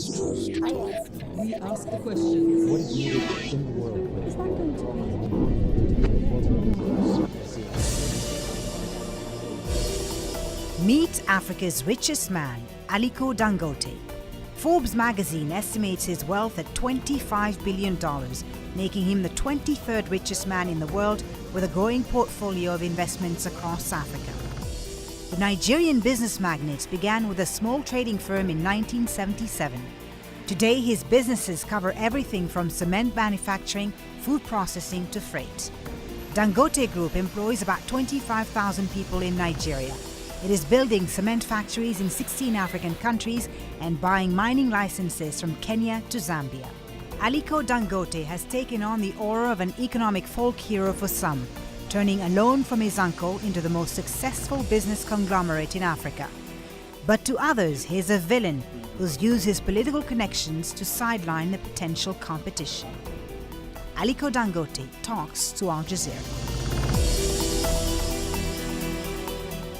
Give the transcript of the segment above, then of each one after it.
We ask the questions. What is needed in the world? Is that going to be? Meet Africa's richest man, Aliko Dangote. Forbes magazine estimates his wealth at $25 billion, making him the 23rd richest man in the world with a growing portfolio of investments across Africa. The Nigerian business magnate began with a small trading firm in 1977. Today, his businesses cover everything from cement manufacturing, food processing to freight. Dangote Group employs about 25,000 people in Nigeria. It is building cement factories in 16 African countries and buying mining licenses from Kenya to Zambia. Aliko Dangote has taken on the aura of an economic folk hero for some, turning a loan from his uncle into the most successful business conglomerate in Africa. But to others, he is a villain who's used his political connections to sideline the potential competition. Aliko Dangote talks to Al Jazeera.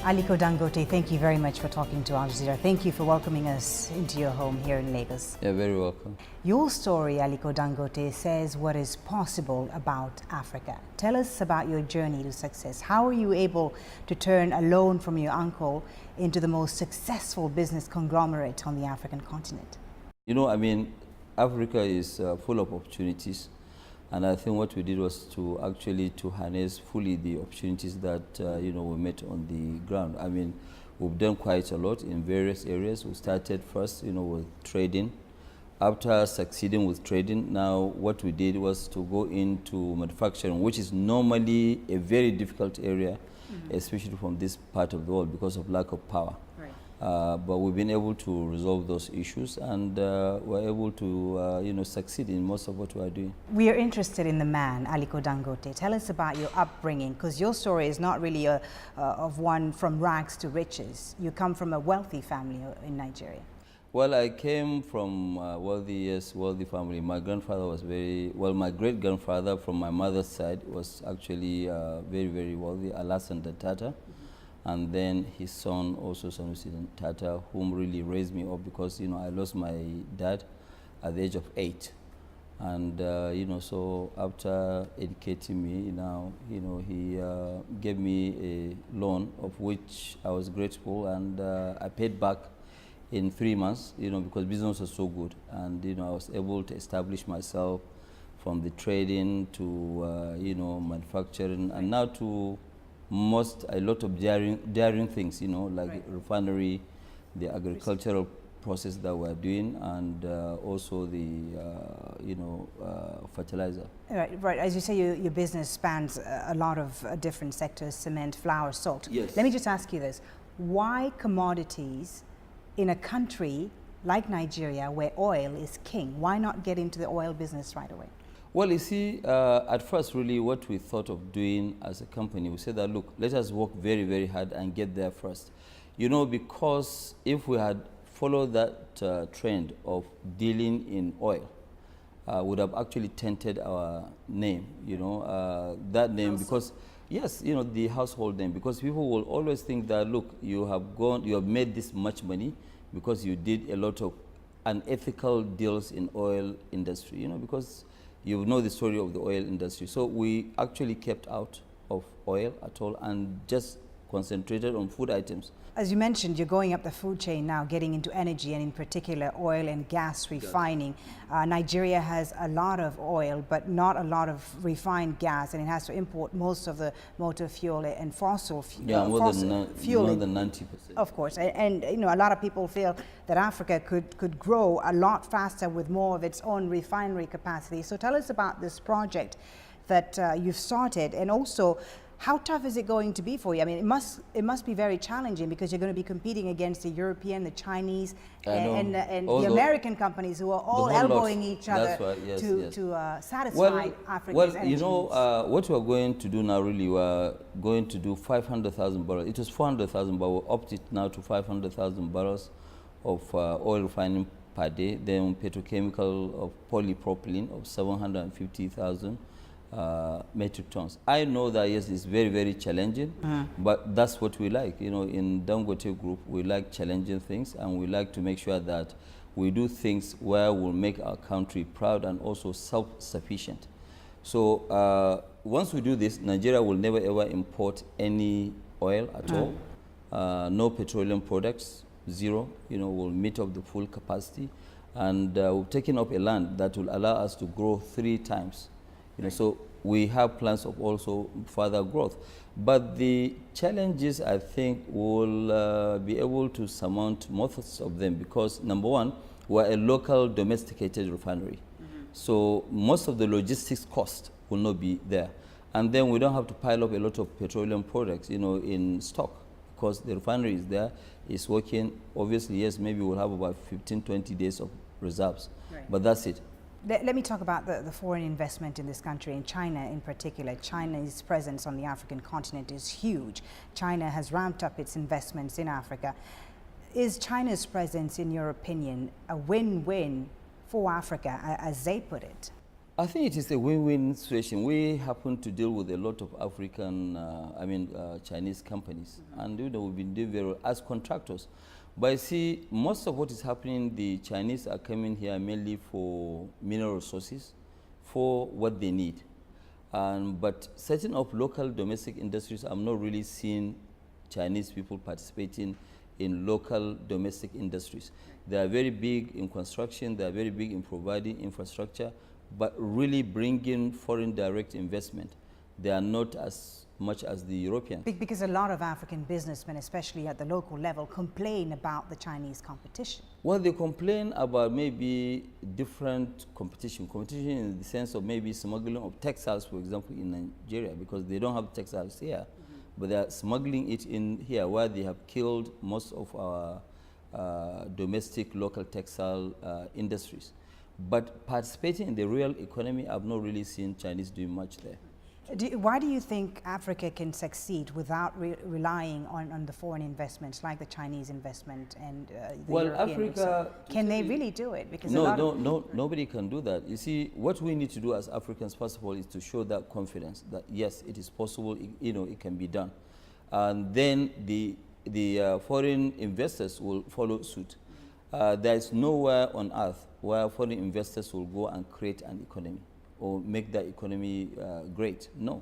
Aliko Dangote, thank you very much for talking to Al Jazeera. Thank you for welcoming us into your home here in Lagos. You're very welcome. Your story, Aliko Dangote, says what is possible about Africa. Tell us about your journey to success. How were you able to turn a loan from your uncle into the most successful business conglomerate on the African continent? You know, I mean, Africa is full of opportunities. And I think what we did was to actually to harness fully the opportunities that, we met on the ground. I mean, we've done quite a lot in various areas. We started first, with trading. After succeeding with trading, now what we did was to go into manufacturing, which is normally a very difficult area, especially from this part of the world because of lack of power. Right. But we've been able to resolve those issues, and we're able to, succeed in most of what we are doing. We are interested in the man, Aliko Dangote. Tell us about your upbringing, because your story is not really of one from rags to riches. You come from a wealthy family in Nigeria. Well, I came from wealthy family. My grandfather was my great-grandfather from my mother's side was actually very, very wealthy, Alassane Tata. And then his son, also Sanusi Tata, whom really raised me up because, I lost my dad at the age of 8. And, so after educating me, he gave me a loan of which I was grateful, and I paid back in 3 months, because business was so good. And, I was able to establish myself from the trading to, manufacturing, and now to a lot of daring things, like refinery, the agricultural process that we're doing, and also the, fertilizer. Right. As you say, your business spans a lot of different sectors: cement, flour, salt. Yes. Let me just ask you this: why commodities in a country like Nigeria, where oil is king? Why not get into the oil business right away? Well, you see, at first, really, what we thought of doing as a company, we said that, look, let us work very, very hard and get there first. Because if we had followed that trend of dealing in oil, would have actually tainted our name, that name, because, yes, the household name, because people will always think that, look, you have made this much money because you did a lot of unethical deals in oil industry, because you know the story of the oil industry. So we actually kept out of oil at all and just concentrated on food items. As you mentioned, you're going up the food chain now, getting into energy, and in particular oil and gas refining. Nigeria has a lot of oil, but not a lot of refined gas, and it has to import most of the motor fuel and fossil fuel. Yeah, more than 90%. Of course, and a lot of people feel that Africa could grow a lot faster with more of its own refinery capacity. So tell us about this project that you've started, and also how tough is it going to be for you? I mean, it must be very challenging, because you're going to be competing against the European, the Chinese, and the American companies who are all elbowing each other to satisfy Africa's energy needs. What we're going to do now, really, we're going to do 500,000 barrels. It was 400,000, but we're upped it now to 500,000 barrels of oil refining per day. Then petrochemical of polypropylene of 750,000. Metric tons. I know that, yes, it's very, very challenging, but that's what we like. In Dangote Group, we like challenging things, and we like to make sure that we do things where we'll make our country proud and also self-sufficient. So once we do this, Nigeria will never ever import any oil at all. No petroleum products, zero. We'll meet up the full capacity, and we've taken up a land that will allow us to grow 3 times. So we have plans of also further growth. But the challenges, I think, will be able to surmount most of them because, number one, we're a local domesticated refinery. So most of the logistics cost will not be there. And then we don't have to pile up a lot of petroleum products, in stock because the refinery is there, it's working. Obviously, yes, maybe we'll have about 15, 20 days of reserves, but that's it. Let me talk about the foreign investment in this country, in China in particular. China's presence on the African continent is huge. China has ramped up its investments in Africa. Is China's presence, in your opinion, a win-win for Africa, as they put it? I think it is a win-win situation. We happen to deal with a lot of African, Chinese companies, and we've been doing very well as contractors. But I see most of what is happening, the Chinese are coming here mainly for mineral resources, for what they need. But setting up local domestic industries, I'm not really seeing Chinese people participating in local domestic industries. They are very big in construction, they are very big in providing infrastructure, but really bringing foreign direct investment, they are not as much as the Europeans. Because a lot of African businessmen, especially at the local level, complain about the Chinese competition. Well, they complain about maybe different competition. Competition in the sense of maybe smuggling of textiles, for example, in Nigeria, because they don't have textiles here, but they are smuggling it in here, where they have killed most of our domestic local textile industries. But participating in the real economy, I've not really seen Chinese doing much there. Why do you think Africa can succeed without relying on the foreign investments like the Chinese investment and the European? Africa, can they really do it? Because nobody can do that. You see, what we need to do as Africans, first of all, is to show that confidence that yes, it is possible. It can be done, and then the foreign investors will follow suit. There is nowhere on earth where foreign investors will go and create an economy or make that economy great. No.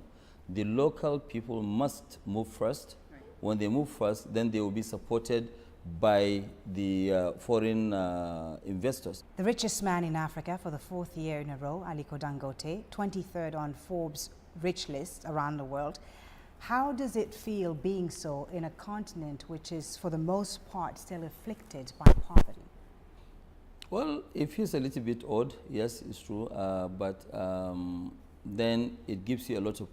The local people must move first. Right. When they move first, then they will be supported by the foreign investors. The richest man in Africa for the 4th year in a row, Aliko Dangote, 23rd on Forbes' rich list around the world. How does it feel being so in a continent which is, for the most part, still afflicted by poverty? Well, it feels a little bit odd, yes, it's true, but then it gives you a lot of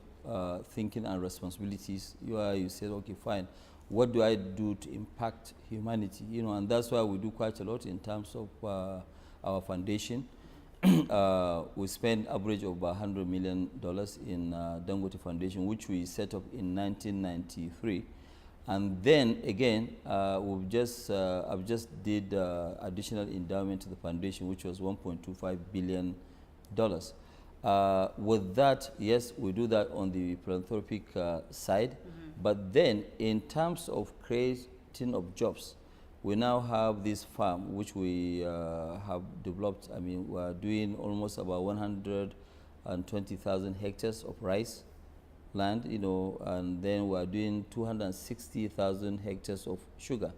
thinking and responsibilities. You say, okay, fine, what do I do to impact humanity? And that's why we do quite a lot in terms of our foundation. We spend average of about $100 million in Dangote Foundation, which we set up in 1993. And then again, I've just did additional endowment to the foundation, which was $1.25 billion. With that, yes, we do that on the philanthropic side. But then, in terms of creating of jobs, we now have this farm which we have developed. I mean, we're doing almost about 120,000 hectares of rice land, and then we're doing 260,000 hectares of sugar,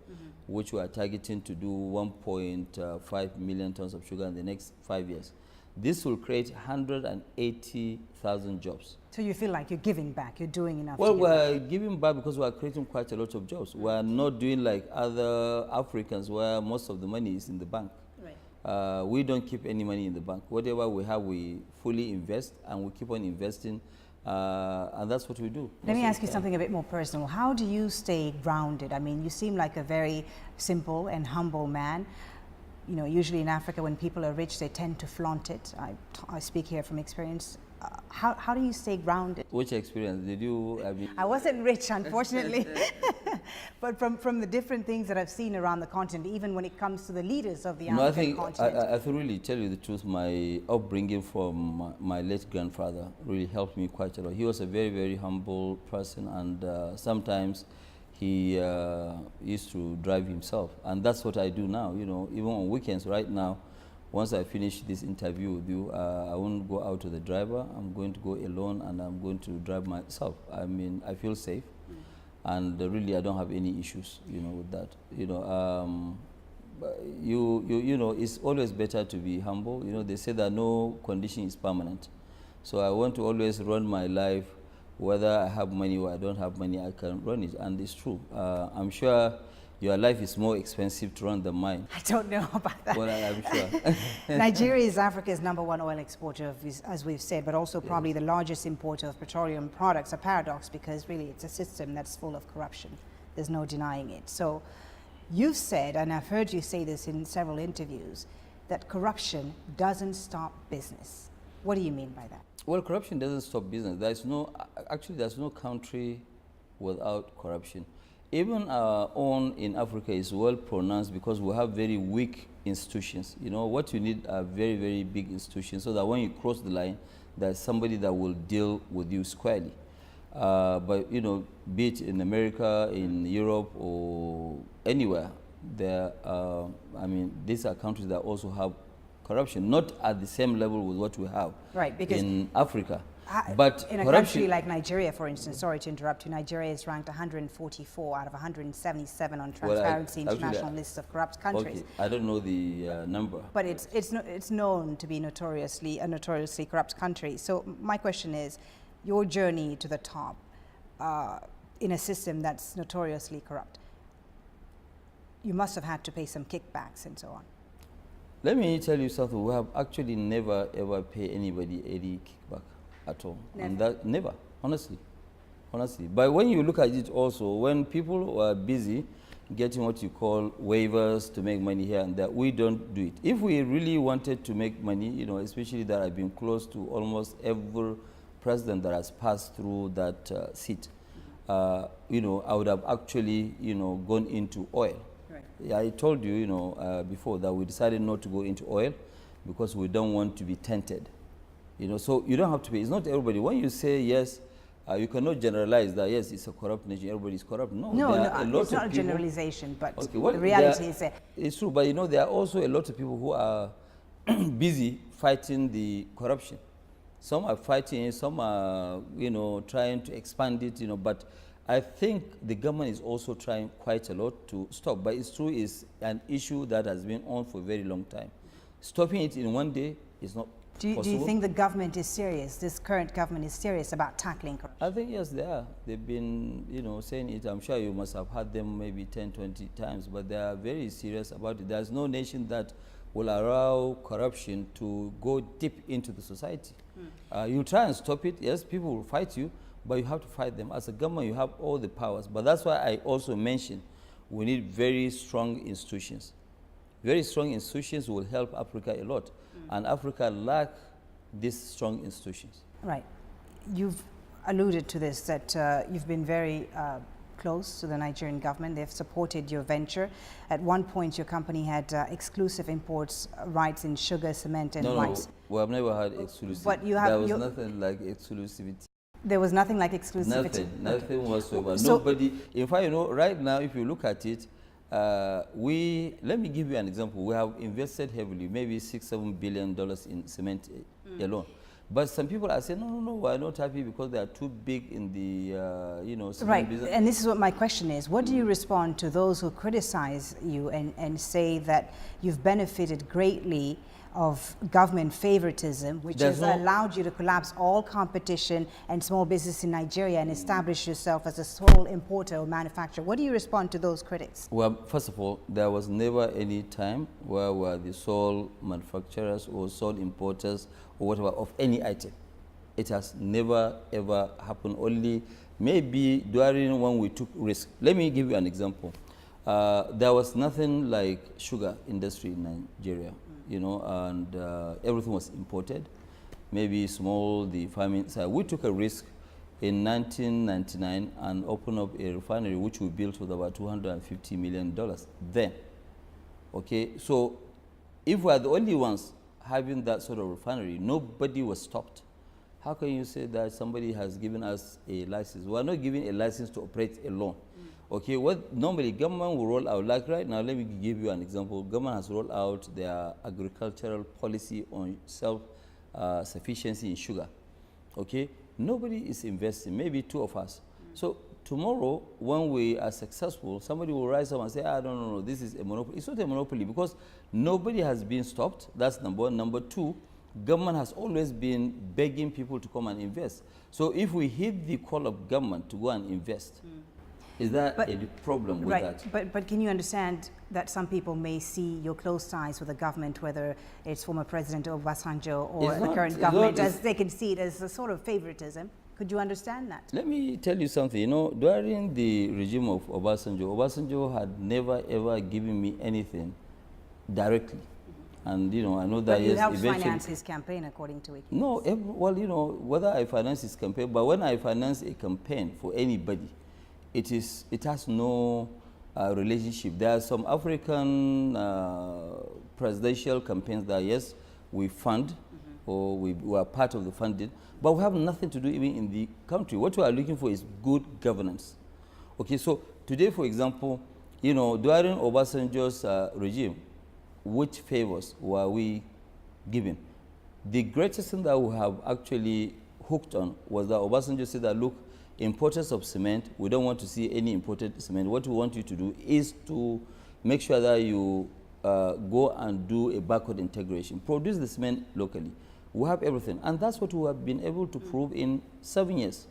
which we are targeting to do 1.5 million tons of sugar in the next 5 years. This will create 180,000 jobs. So you feel like you're giving back, you're doing enough? Well, we're giving back because we're creating quite a lot of jobs. We're not doing like other Africans where most of the money is in the bank. Right. We don't keep any money in the bank. Whatever we have, we fully invest, and we keep on investing. And that's what we do. Let me ask you something a bit more personal. How do you stay grounded? I mean, you seem like a very simple and humble man. Usually in Africa, when people are rich, they tend to flaunt it. I speak here from experience. How do you stay grounded? Which experience did you have? I wasn't rich, unfortunately. But from the different things that I've seen around the continent, even when it comes to the leaders of the African continent. I have to really tell you the truth. My upbringing from my late grandfather really helped me quite a lot. He was a very, very humble person, and sometimes he used to drive himself, and that's what I do now. You know, even on weekends. Right now, once I finish this interview with you, I won't go out to the driver. I'm going to go alone, and I'm going to drive myself. I mean, I feel safe, and really, I don't have any issues, you know, with that. You know, you know, it's always better to be humble. You know, they say that no condition is permanent. So I want to always run my life, whether I have money or I don't have money, I can run it, and it's true. I'm sure your life is more expensive to run than mine. I don't know about that. Well, I'm sure. Nigeria is Africa's #1 oil exporter, as we've said, but also probably the largest importer of petroleum products. A paradox, because really it's a system that's full of corruption. There's no denying it. So you've said, and I've heard you say this in several interviews, that corruption doesn't stop business. What do you mean by that? Well, corruption doesn't stop business. There's no, actually, there's no country without corruption. Even our own in Africa is well pronounced because we have very weak institutions. You know, what you need are very, very big institutions so that when you cross the line, there's somebody that will deal with you squarely. But, you know, be it in America, in Europe, or anywhere, there, I mean, these are countries that also have corruption, not at the same level with what we have because in Africa. But in a country like Nigeria, for instance, sorry to interrupt you, Nigeria is ranked 144 out of 177 on Transparency International list of corrupt countries. Okay, I don't know the number. But it's known to be a notoriously corrupt country. So my question is, your journey to the top in a system that's notoriously corrupt, you must have had to pay some kickbacks and so on. Let me tell you something. We have actually never ever paid anybody any kickback at all. Never. And that never, honestly. But when you look at it also, when people are busy getting what you call waivers to make money here and there, we don't do it. If we really wanted to make money, you know, especially that I've been close to almost every president that has passed through that seat, you know, I would have actually, you know, gone into oil. Yeah, I told you, you know, before that we decided not to go into oil because we don't want to be tainted. You know, so you don't have to pay. It's not everybody. When you say yes, you cannot generalize that, yes, it's a corrupt nation, everybody is corrupt. No, it's not a generalization, but the reality is that. It's true, but you know, there are also a lot of people who are busy fighting the corruption. Some are fighting it, some are, you know, trying to expand it, you know, but I think the government is also trying quite a lot to stop, but it's true, it's an issue that has been on for a very long time. Stopping it in one day is not possible. Do you think the government is serious, this current government is serious about tackling corruption? I think yes, they are. They've been, you know, saying it. I'm sure you must have heard them maybe 10, 20 times, but they are very serious about it. There's no nation that will allow corruption to go deep into the society. You try and stop it, yes, people will fight you, but you have to fight them. As a government, you have all the powers. But that's why I also mentioned we need very strong institutions. Very strong institutions will help Africa a lot. And Africa lacks these strong institutions. Right. You've alluded to this, that you've been very close to the Nigerian government. They've supported your venture. At one point, your company had exclusive imports rights in sugar, cement, and rice. No, we have never had exclusivity. But you have, there was nothing like exclusivity. There was nothing like exclusivity? Nothing whatsoever. So nobody, in fact, you know, right now, if you look at it, let me give you an example. We have invested heavily, maybe $6-7 billion in cement alone. But some people are saying, no, we're not happy because they are too big in the, you know, cement business. And this is what my question is. What do you respond to those who criticize you and say that you've benefited greatly of government favoritism, which has allowed you to collapse all competition and small business in Nigeria and establish yourself as a sole importer or manufacturer? What do you respond to those critics? Well, first of all, there was never any time where we were the sole manufacturers or sole importers or whatever of any item. It has never ever happened, only maybe during when we took risk. Let me give you an example. There was nothing like sugar industry in Nigeria. You know, and everything was imported, maybe small, the farming side. We took a risk in 1999 and opened up a refinery which we built with about $250 million then. Okay, so if we are the only ones having that sort of refinery, nobody was stopped. How can you say that somebody has given us a license? We are not giving a license to operate alone. Okay, what normally government will roll out, like right now, let me give you an example. Government has rolled out their agricultural policy on self-sufficiency in sugar. Okay, nobody is investing, maybe two of us. So tomorrow, when we are successful, somebody will rise up and say, ah, no, this is a monopoly. It's not a monopoly because nobody has been stopped. That's number one. Number two, government has always been begging people to come and invest. So if we heed the call of government to go and invest, is that a problem with that? But can you understand that some people may see your close ties with the government, whether it's former President Obasanjo or the current government, as they can see it as a sort of favoritism? Could you understand that? Let me tell you something. You know, during the regime of Obasanjo had never ever given me anything directly. And, you know, I know that but you helped finance his campaign, according to it. No, well, you know, whether I finance his campaign, but when I finance a campaign for anybody, it has no relationship. There are some African presidential campaigns that, yes, we fund, or we are part of the funding, but we have nothing to do even in the country. What we are looking for is good governance. Okay, so today, for example, you know, during Obasanjo's regime, which favors were we given? The greatest thing that we have actually hooked on was that Obasanjo said that, look, importers of cement, we don't want to see any imported cement. What we want you to do is to make sure that you go and do a backward integration. Produce the cement locally. We have everything. And that's what we have been able to prove in 7 years.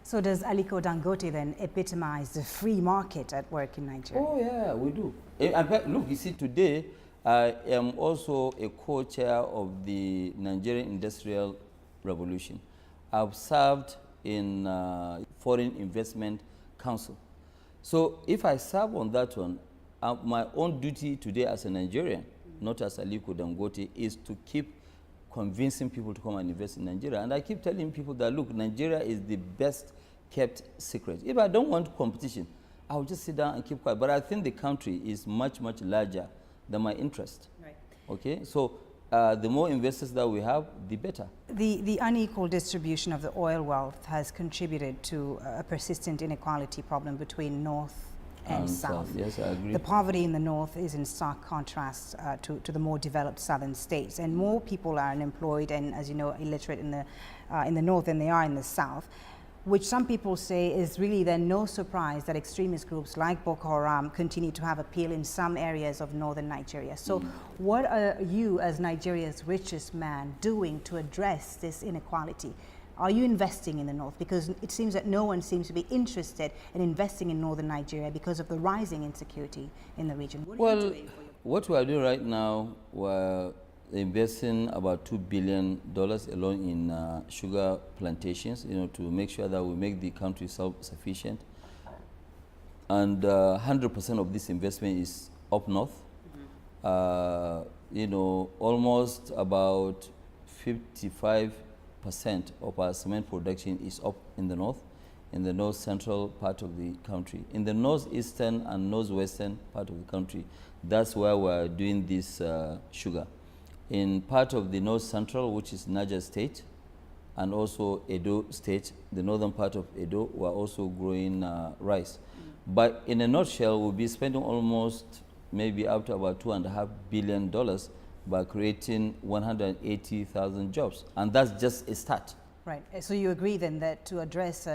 So does Aliko Dangote then epitomize the free market at work in Nigeria? Oh, yeah, we do. In fact, look, you see, today, I am also a co-chair of the Nigerian Industrial Revolution. I've served in Foreign Investment Council. So if I serve on that one, my own duty today as a Nigerian, not as Aliko Dangote, is to keep convincing people to come and invest in Nigeria. And I keep telling people that, look, Nigeria is the best kept secret. If I don't want competition, I'll just sit down and keep quiet. But I think the country is much, much larger than my interest. Right. Okay, so the more investors that we have, the better. The unequal distribution of the oil wealth has contributed to a persistent inequality problem between North and South. Yes, I agree. The poverty in the North is in stark contrast to the more developed southern states, and more people are unemployed and, as you know, illiterate in the North than they are in the South, which some people say is really then no surprise that extremist groups like Boko Haram continue to have appeal in some areas of northern Nigeria. So what are you, as Nigeria's richest man, doing to address this inequality? Are you investing in the North? Because it seems that no one seems to be interested in investing in northern Nigeria because of the rising insecurity in the region. What are you doing for your... What we are doing right now, we're investing about $2 billion alone in sugar plantations, you know, to make sure that we make the country self-sufficient. And 100% of this investment is up north. You know, almost about 55% of our cement production is up in the north central part of the country. In the northeastern and northwestern part of the country, that's where we're doing this sugar. In part of the north central, which is Niger State, and also Edo State, the northern part of Edo, we're also growing rice. But in a nutshell, we'll be spending almost maybe up to about $2.5 billion by creating 180,000 jobs. And that's just a start. Right. So you agree then that to address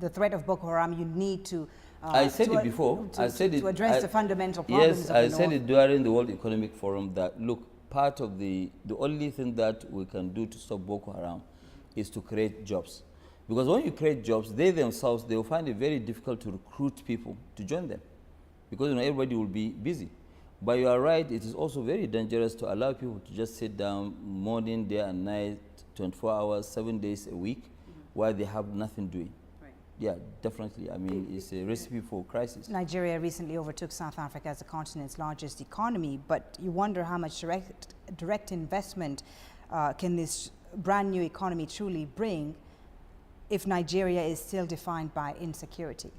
the threat of Boko Haram, you need to... I said it before. To address the fundamental problems of the Yes, I said it during the World Economic Forum that, look, part of the only thing that we can do to stop Boko Haram is to create jobs. Because when you create jobs, they themselves, they will find it very difficult to recruit people to join them. Because, you know, everybody will be busy. But you are right, it is also very dangerous to allow people to just sit down morning, day and night, 24 hours, 7 days a week, while they have nothing doing. Right. Yeah, definitely. I mean, it's a recipe for crisis. Nigeria recently overtook South Africa as the continent's largest economy, but you wonder how much direct investment can this brand new economy truly bring if Nigeria is still defined by insecurity?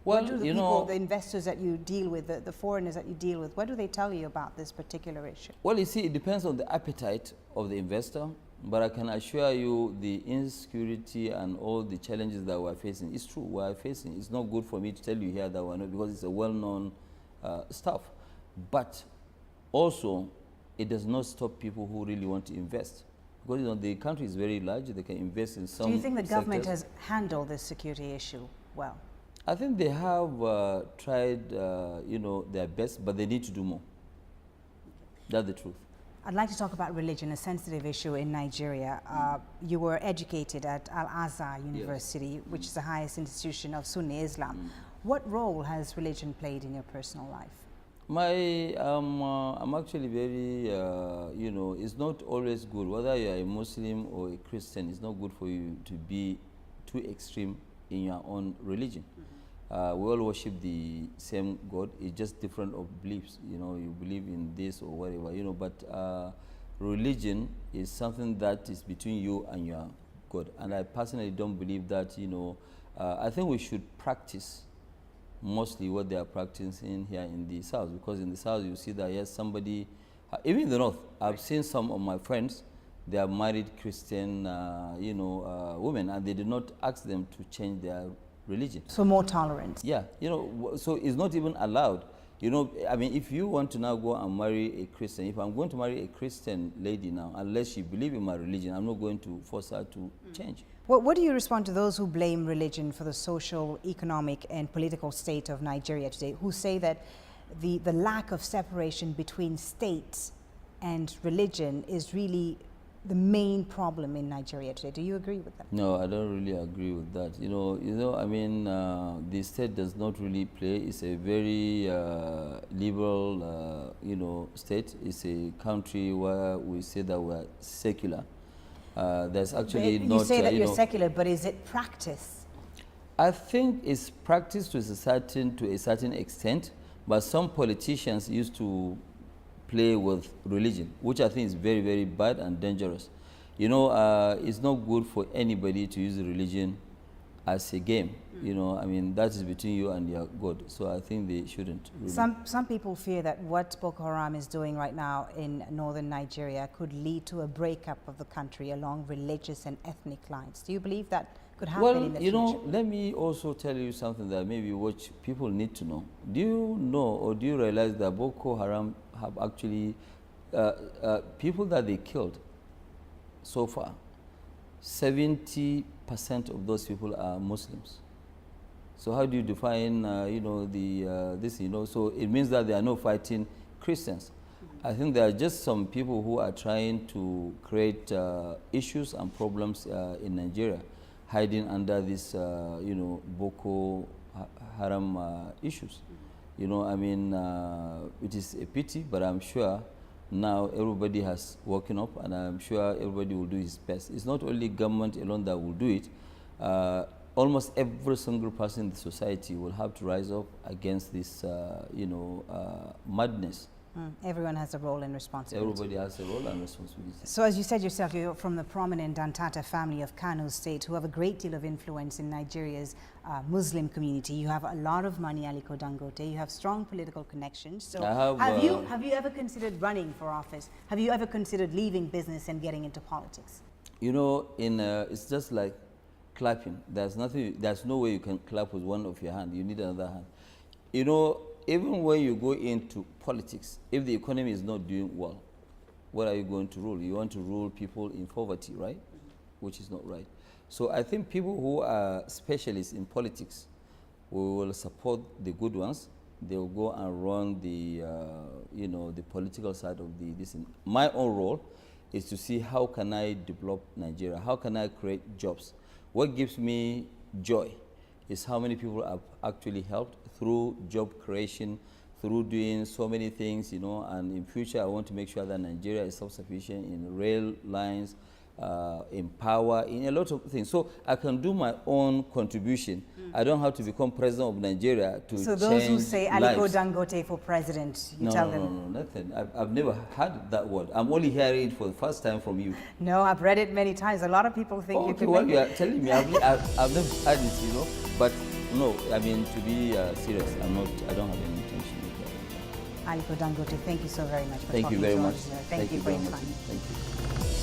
Well, what do the people, the investors that you deal with, the foreigners that you deal with, what do they tell you about this particular issue? Well, you see, it depends on the appetite of the investor. But I can assure you the insecurity and all the challenges that we're facing, it's true, we're facing. It's not good for me to tell you here that we're not, because it's a well-known stuff. But also, it does not stop people who really want to invest. Because the country is very large, they can invest in some. Do you think the government sectors. has handled this security issue well? I think they have tried, their best, but they need to do more. That's the truth. I'd like to talk about religion, a sensitive issue in Nigeria. You were educated at Al-Azhar University, which is the highest institution of Sunni Islam. What role has religion played in your personal life? I'm actually very, it's not always good. Whether you are a Muslim or a Christian, it's not good for you to be too extreme in your own religion. We all worship the same God. It's just different of beliefs. You believe in this or whatever. But religion is something that is between you and your God. And I personally don't believe that. I think we should practice mostly what they are practicing here in the South, because in the South you see that yes, somebody, even in the North, I've seen some of my friends, they are married Christian, women, and they did not ask them to change their religion. So more tolerance. Yeah, so it's not even allowed. If you want to now go and marry a Christian, if I'm going to marry a Christian lady now, unless she believes in my religion, I'm not going to force her to change. What do you respond to those who blame religion for the social, economic, and political state of Nigeria today, who say that the lack of separation between states and religion is really the main problem in Nigeria today? Do you agree with that? No, I don't really agree with that. The state does not really play. It's a very liberal, state. It's a country where we say that we're secular. There's actually but not. You say that you're secular, but is it practice? I think it's practiced to a certain extent, but some politicians used to play with religion, which I think is very, very bad and dangerous. It's not good for anybody to use religion as a game. That is between you and your God. So I think they shouldn't. Really. Some people fear that what Boko Haram is doing right now in northern Nigeria could lead to a breakup of the country along religious and ethnic lines. Do you believe that could happen in the future? Let me also tell you something that maybe what people need to know. Do you know or do you realize that Boko Haram have actually, people that they killed so far, 70% of those people are Muslims. So how do you define, this, so it means that they are not fighting Christians. I think there are just some people who are trying to create issues and problems in Nigeria, hiding under this, Boko Haram issues. It is a pity, but I'm sure now everybody has woken up, and I'm sure everybody will do his best. It's not only government alone that will do it. Almost every single person in the society will have to rise up against this, madness. Everyone has a role and responsibility. Everybody has a role and responsibility. So as you said yourself, you're from the prominent Dantata family of Kano State, who have a great deal of influence in Nigeria's Muslim community. You have a lot of money, Aliko Dangote. You have strong political connections. So have you ever considered running for office? Have you ever considered leaving business and getting into politics? It's just like clapping. There's no way you can clap with one of your hands. You need another hand. Even when you go into politics, if the economy is not doing well, what are you going to rule? You want to rule people in poverty, right? Which is not right. So I think people who are specialists in politics, we will support the good ones. They will go and run the, the political side of this. My own role is to see how can I develop Nigeria? How can I create jobs? What gives me joy is how many people I've actually helped through job creation, through doing so many things, and in future I want to make sure that Nigeria is self-sufficient in rail lines, in power, in a lot of things. So I can do my own contribution. I don't have to become president of Nigeria to change. So those who say Aliko Dangote for president, you tell them? No, nothing. I've never heard that word. I'm only hearing it for the first time from you. No, I've read it many times. A lot of people think you can what you are telling me, I've never heard it, but no, to be serious, I don't have any intention of that. Aliko Dangote, thank you so very much for Thank you very much. Thank you for your time. Thank you.